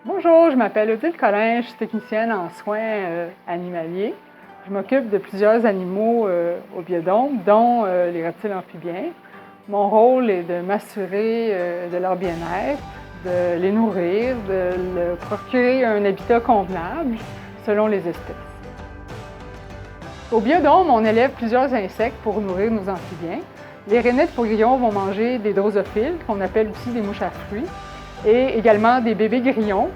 Bonjour, je m'appelle Odile Collin, je suis technicienne en soins animaliers. Je m'occupe de plusieurs animaux au biodôme, dont les reptiles amphibiens. Mon rôle est de m'assurer de leur bien-être, de les nourrir, de leur procurer un habitat convenable selon les espèces. Au biodôme, on élève plusieurs insectes pour nourrir nos amphibiens. Les rainettes grillons vont manger des drosophiles, qu'on appelle aussi des mouches à fruits, et également des bébés grillons.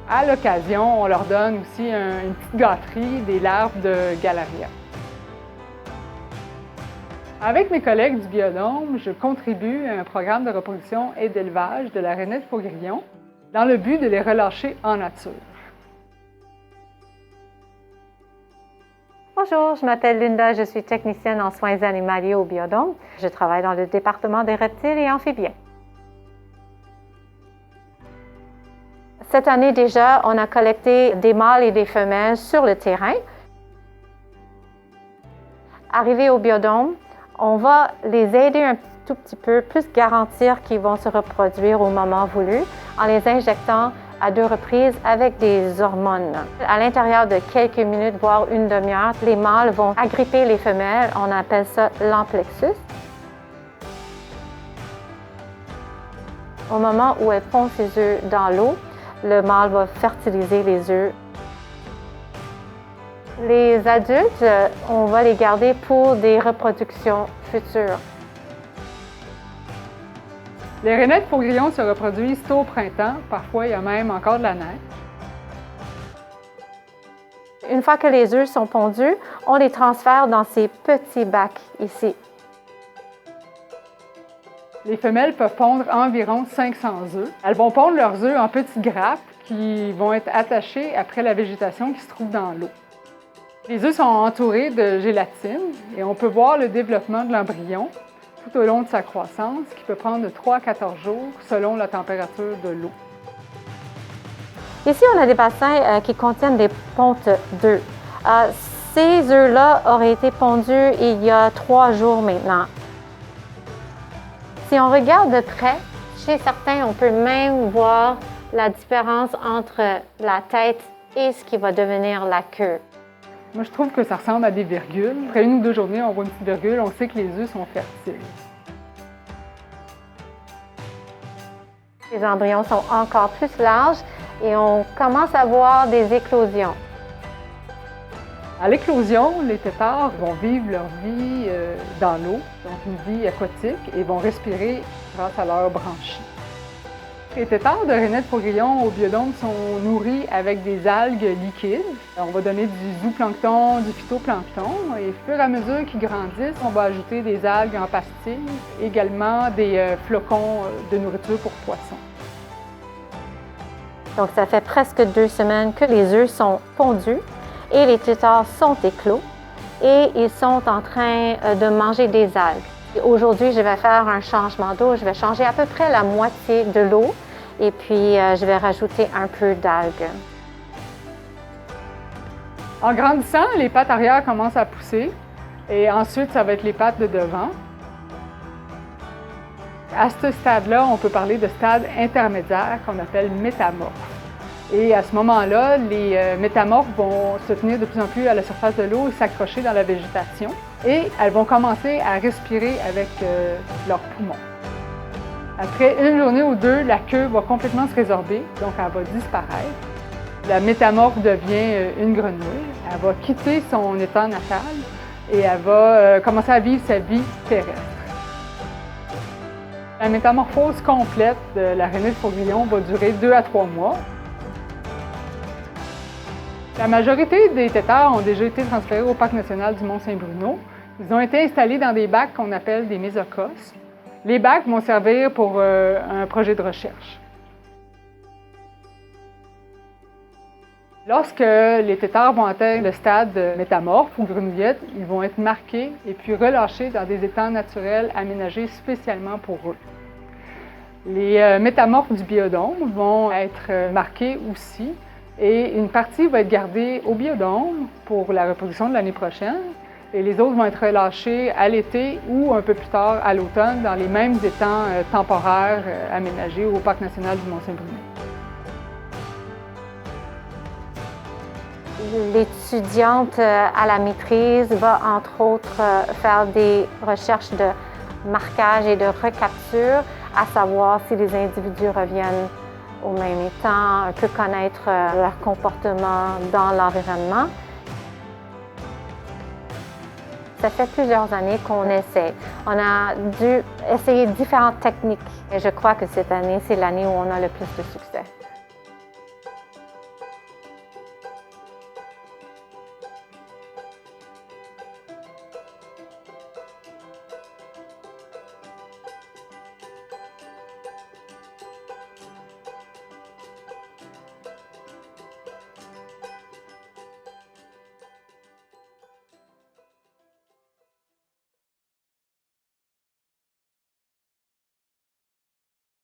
À l'occasion, on leur donne aussi une petite gâterie, des larves de Galaria. Avec mes collègues du biodôme, je contribue à un programme de reproduction et d'élevage de la rainette grillon dans le but de les relâcher en nature. Bonjour, je m'appelle Linda, je suis technicienne en soins animaliers au biodôme. Je travaille dans le département des reptiles et amphibiens. Cette année déjà, on a collecté des mâles et des femelles sur le terrain. Arrivés au biodôme, on va les aider un tout petit peu, plus garantir qu'ils vont se reproduire au moment voulu en les injectant à 2 reprises avec des hormones. À l'intérieur de quelques minutes, voire une demi-heure, les mâles vont agripper les femelles, on appelle ça l'amplexus. Au moment où elles pondent ses œufs dans l'eau, le mâle va fertiliser les œufs. Les adultes, on va les garder pour des reproductions futures. Les rainettes grillons se reproduisent tôt au printemps, parfois il y a même encore de la neige. Une fois que les œufs sont pondus, on les transfère dans ces petits bacs ici. Les femelles peuvent pondre environ 500 œufs. Elles vont pondre leurs œufs en petites grappes qui vont être attachées après la végétation qui se trouve dans l'eau. Les œufs sont entourés de gélatine et on peut voir le développement de l'embryon tout au long de sa croissance qui peut prendre de 3 à 14 jours selon la température de l'eau. Ici, on a des bassins qui contiennent des pontes d'œufs. Ces œufs-là auraient été pondus il y a 3 jours maintenant. Si on regarde de près, chez certains, on peut même voir la différence entre la tête et ce qui va devenir la queue. Moi, je trouve que ça ressemble à des virgules. Après 1 ou 2 journées, on voit une petite virgule, on sait que les œufs sont fertiles. Les embryons sont encore plus larges et on commence à voir des éclosions. À l'éclosion, les têtards vont vivre leur vie dans l'eau, donc une vie aquatique, et vont respirer grâce à leurs branchies. Les têtards de rainettes grillons au biodôme sont nourris avec des algues liquides. On va donner du zooplancton, du phytoplancton, et au fur et à mesure qu'ils grandissent, on va ajouter des algues en pastilles, également des flocons de nourriture pour poissons. Donc ça fait presque 2 semaines que les œufs sont pondus et les têtards sont éclos et ils sont en train de manger des algues. Aujourd'hui, je vais faire un changement d'eau. Je vais changer à peu près la moitié de l'eau et puis je vais rajouter un peu d'algues. En grandissant, les pattes arrière commencent à pousser et ensuite, ça va être les pattes de devant. À ce stade-là, on peut parler de stade intermédiaire qu'on appelle métamorphe. Et à ce moment-là, les métamorphes vont se tenir de plus en plus à la surface de l'eau et s'accrocher dans la végétation. Et elles vont commencer à respirer avec leurs poumons. Après 1 journée ou 2, la queue va complètement se résorber, donc elle va disparaître. La métamorphe devient une grenouille. Elle va quitter son état natal et elle va commencer à vivre sa vie terrestre. La métamorphose complète de la rainette grillon va durer 2 à 3 mois. La majorité des têtards ont déjà été transférés au Parc national du Mont-Saint-Bruno. Ils ont été installés dans des bacs qu'on appelle des mésocos. Les bacs vont servir pour un projet de recherche. Lorsque les têtards vont atteindre le stade métamorphe ou grenouillette, ils vont être marqués et puis relâchés dans des étangs naturels aménagés spécialement pour eux. Les métamorphes du biodôme vont être marqués aussi. Et une partie va être gardée au biodôme pour la reproduction de l'année prochaine. Et les autres vont être relâchés à l'été ou un peu plus tard à l'automne dans les mêmes étangs temporaires aménagés au Parc national du Mont-Saint-Bruno. L'étudiante à la maîtrise va entre autres faire des recherches de marquage et de recapture, à savoir si les individus reviennent au même état, un peu connaître leur comportement dans l'environnement. Ça fait plusieurs années qu'on essaie. On a dû essayer différentes techniques et je crois que cette année, c'est l'année où on a le plus de succès.